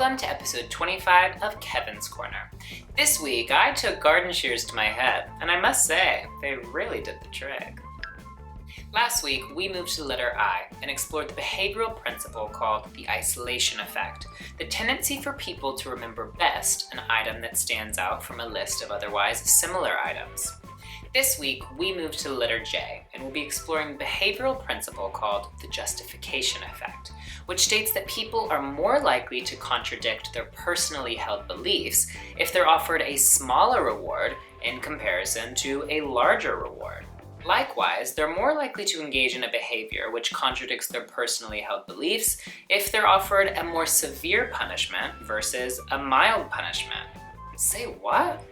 Welcome to episode 25 of Kevin's Corner. This week I took garden shears to my head, and I must say, they really did the trick. Last week we moved to the letter I and explored the behavioral principle called the isolation effect, the tendency for people to remember best an item that stands out from a list of otherwise similar items. This week, we move to the letter J, and we'll be exploring the behavioral principle called the Justification Effect, which states that people are more likely to contradict their personally held beliefs if they're offered a smaller reward in comparison to a larger reward. Likewise, they're more likely to engage in a behavior which contradicts their personally held beliefs if they're offered a more severe punishment versus a mild punishment. Say what?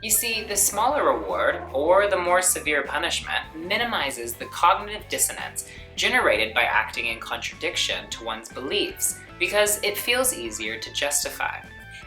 You see, the smaller reward, or the more severe punishment, minimizes the cognitive dissonance generated by acting in contradiction to one's beliefs, because it feels easier to justify.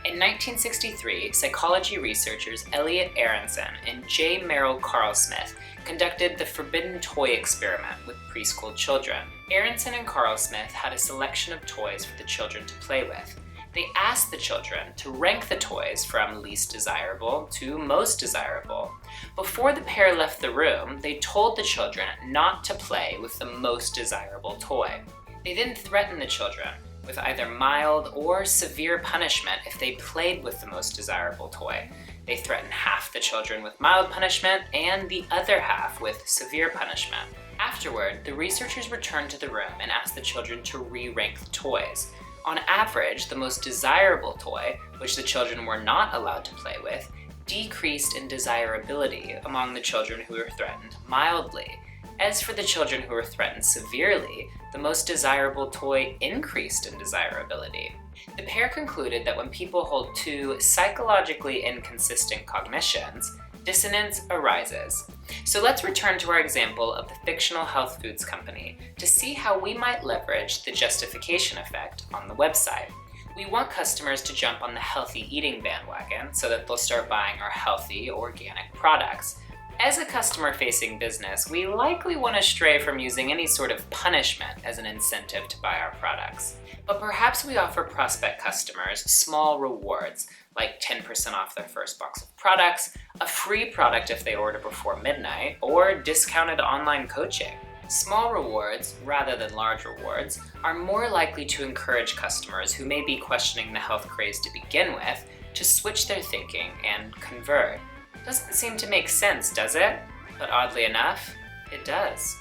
In 1963, psychology researchers Elliot Aronson and J. Merrill Carl-Smith conducted the forbidden toy experiment with preschool children. Aronson and Carl-Smith had a selection of toys for the children to play with. They asked the children to rank the toys from least desirable to most desirable. Before the pair left the room, they told the children not to play with the most desirable toy. They then threatened the children with either mild or severe punishment if they played with the most desirable toy. They threatened half the children with mild punishment and the other half with severe punishment. Afterward, the researchers returned to the room and asked the children to re-rank the toys. On average, the most desirable toy, which the children were not allowed to play with, decreased in desirability among the children who were threatened mildly. As for the children who were threatened severely, the most desirable toy increased in desirability. The pair concluded that when people hold two psychologically inconsistent cognitions, dissonance arises. So let's return to our example of the fictional health foods company to see how we might leverage the justification effect on the website. We want customers to jump on the healthy eating bandwagon so that they'll start buying our healthy, organic products. As a customer-facing business, we likely want to stray from using any sort of punishment as an incentive to buy our products. But perhaps we offer prospect customers small rewards, like 10% off their first box of products, a free product if they order before midnight, or discounted online coaching. Small rewards, rather than large rewards, are more likely to encourage customers who may be questioning the health craze to begin with to switch their thinking and convert. Doesn't seem to make sense, does it? But oddly enough, it does.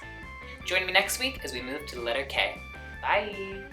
Join me next week as we move to the letter K. Bye!